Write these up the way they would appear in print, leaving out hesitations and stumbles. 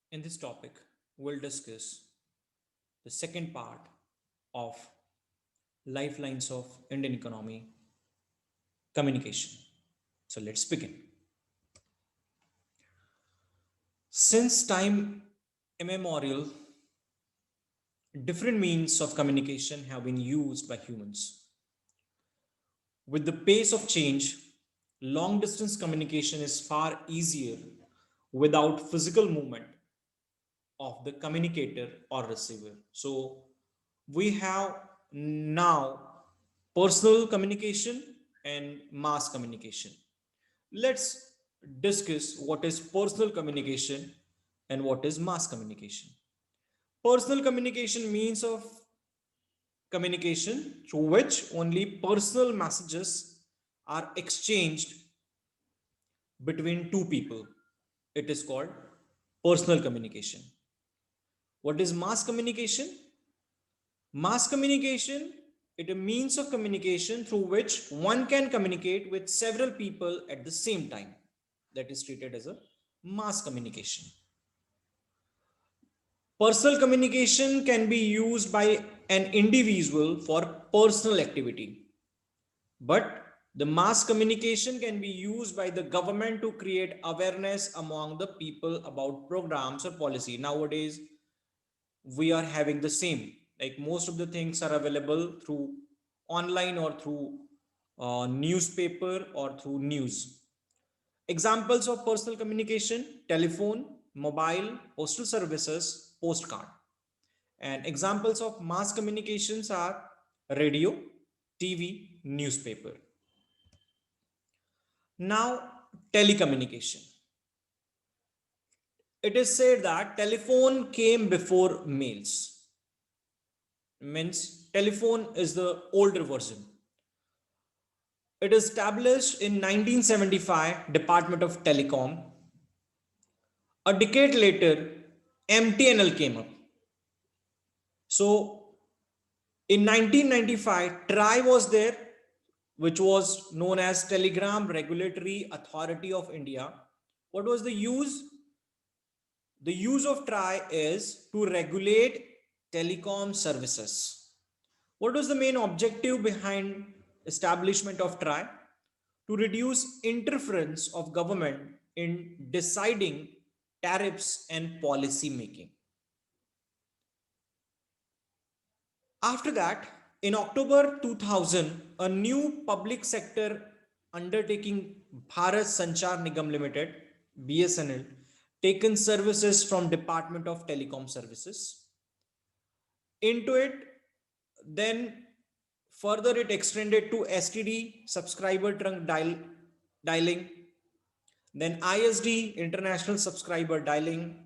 In this topic, we'll discuss the second part of lifelines of Indian economy, communication. So let's begin. Since time immemorial, different means of communication have been used by humans. With the pace of change, long distance communication is far easier without physical movement of the communicator or receiver. So we have now personal communication and mass communication. Let's discuss what is personal communication and what is mass communication. Personal communication means of communication through which only personal messages are exchanged between two people. It is called personal communication. What is mass communication? Mass communication is a means of communication through which one can communicate with several people at the same time. That is treated as a mass communication. Personal communication can be used by an individual for personal activity, but the mass communication can be used by the government to create awareness among the people about programs or policy. Nowadays, we are having the same, like most of the things are available through online or through newspaper or through news. Examples of personal communication: telephone, mobile, postal services, postcard. And examples of mass communications are radio, TV, newspaper. Now, telecommunication. It is said that telephone came before mails. Means telephone is the older version. It is established in 1975, Department of Telecom. A decade later, MTNL came up. So in 1995, TRAI was there, which was known as Telegram Regulatory Authority of India. What was the use? The use of TRAI is to regulate telecom services. What was the main objective behind establishment of TRAI? To reduce interference of government in deciding tariffs and policy making. After that, in October 2000, a new public sector undertaking, Bharat Sanchar Nigam Limited, BSNL, taken services from Department of Telecom Services into it. Then further it extended to STD, subscriber trunk dialing, then ISD, international subscriber dialing.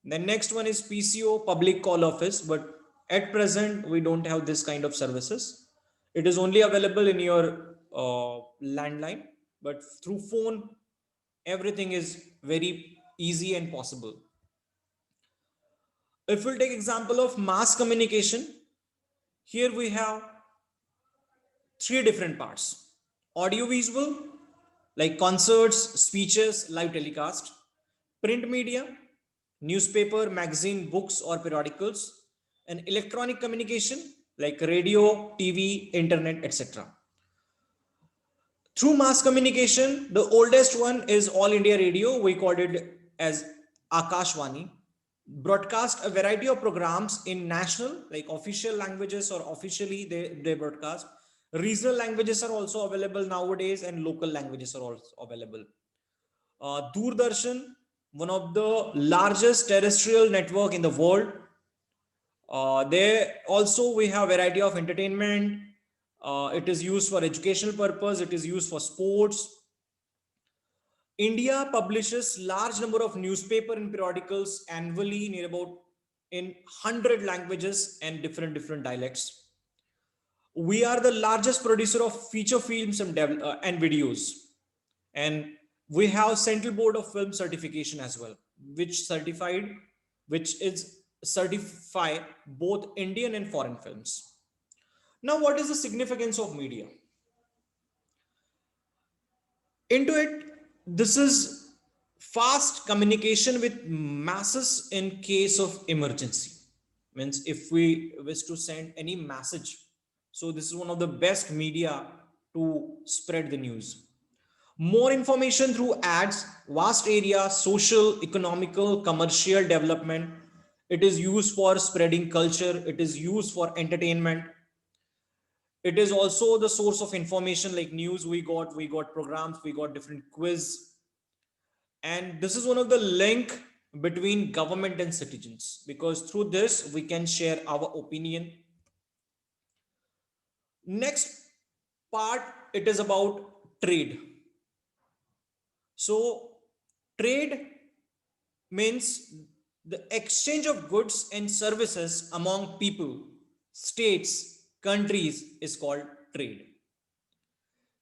The next one is PCO, public call office, but at present we don't have this kind of services. It is only available in your landline, but through phone everything is very easy and possible. If we'll take example of mass communication, here we have three different parts: audio visual, like concerts, speeches, live telecast; print media, newspaper, magazine, books or periodicals; and electronic communication, like radio, TV, internet, etc. Through mass communication, the oldest one is All India Radio. We called it as Akashvani. Broadcast a variety of programs in national, like official languages, or officially they broadcast. Regional languages are also available nowadays, and local languages are also available. Doordarshan, one of the largest terrestrial network in the world. There also we have variety of entertainment. It is used for educational purpose. It is used for sports. India publishes large number of newspaper and periodicals annually, near about in 100 languages and different dialects. We are the largest producer of feature films and videos, and we have Central Board of Film Certification as well, which is certify both Indian and foreign films. Now, what is the significance of media? Into it, this is fast communication with masses in case of emergency. Means if we wish to send any message, so this is one of the best media to spread the news. More information through ads, vast area, social, economical, commercial development. It is used for spreading culture, it is used for entertainment. It is also the source of information like news. We got programs, we got different quiz. And this is one of the link between government and citizens, because through this we can share our opinion. Next part, it is about trade. So trade means the exchange of goods and services among people, states, countries is called trade.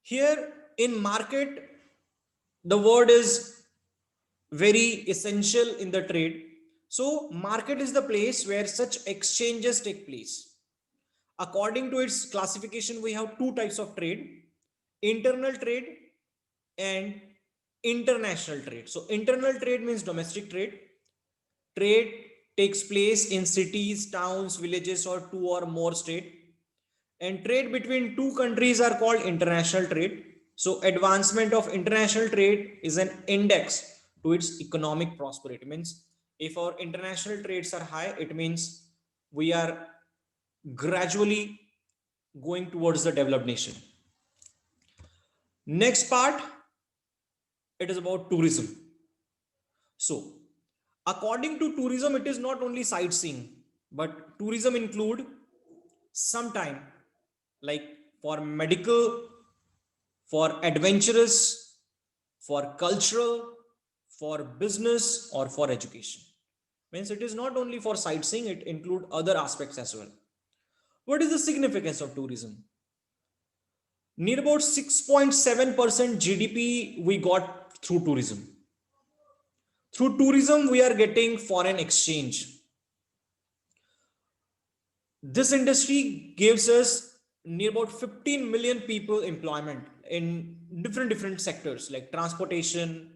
Here in market, the word is very essential in the trade. So market is the place where such exchanges take place. According to its classification, we have two types of trade: internal trade and international trade. So internal trade means domestic trade. Trade takes place in cities, towns, villages, or two or more states. And trade between two countries are called international trade. So advancement of international trade is an index to its economic prosperity. Means if our international trades are high, it means we are gradually going towards the developed nation. Next part, it is about tourism. So according to tourism, it is not only sightseeing, but tourism include sometime like for medical, for adventurous, for cultural, for business, or for education. Means it is not only for sightseeing, it include other aspects as well. What is the significance of tourism? Near about 6.7% GDP we got through tourism. Through tourism, we are getting foreign exchange. This industry gives us near about 15 million people employment in different sectors like transportation,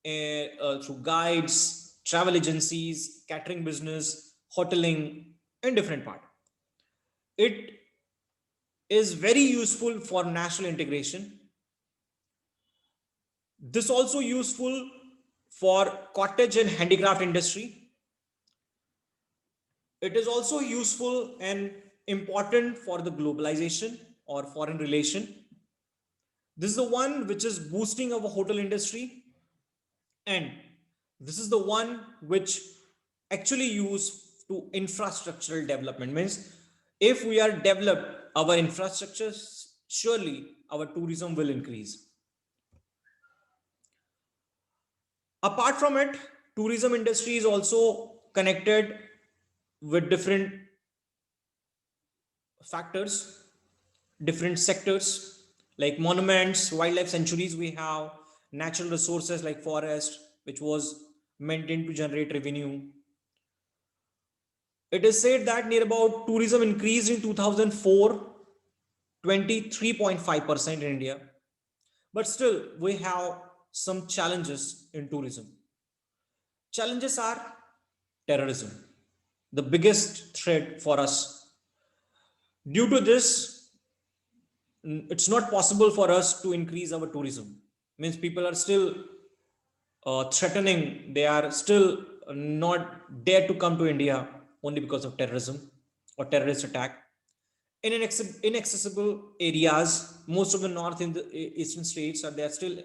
through guides, travel agencies, catering business, hoteling, and different part. It is very useful for national integration. This also useful for cottage and handicraft industry. It is also useful and important for the globalization or foreign relation. This is the one which is boosting our hotel industry, and this is the one which actually used to infrastructural development. Means if we are developed our infrastructure, surely our tourism will increase. Apart from it, tourism industry is also connected with different factors, different sectors like monuments, wildlife sanctuaries. We have natural resources like forest, which was maintained to generate revenue. It is said that near about tourism increased in 2004 23.5% in India, but still we have some challenges in tourism. Challenges are terrorism, the biggest threat for us. Due to this, it's not possible for us to increase our tourism. Means people are still threatening, they are still not dare to come to India only because of terrorism or terrorist attack. In inaccessible areas, most of the north in the eastern states are, they are still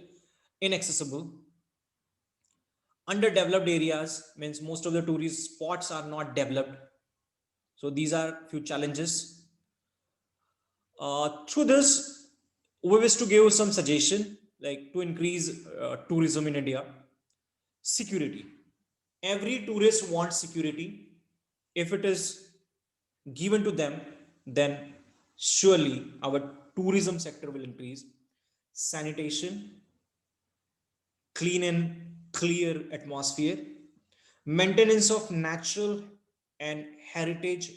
inaccessible. Underdeveloped areas means most of the tourist spots are not developed. So these are few challenges. Through this, we wish to give some suggestion like to increase tourism in India. Security. Every tourist wants security. If it is given to them, then surely our tourism sector will increase. Sanitation, clean and clear atmosphere, maintenance of natural and heritage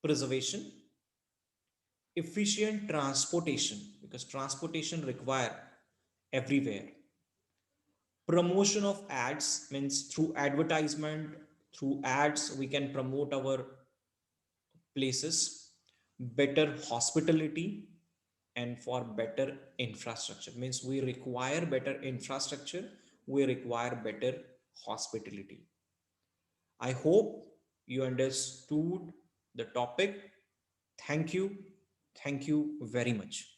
preservation, efficient transportation, because transportation require everywhere. Promotion of ads means through advertisement, through ads we can promote our places. Better hospitality, and for better infrastructure means we require better infrastructure, we require better hospitality. I hope you understood the topic. Thank you. Thank you very much.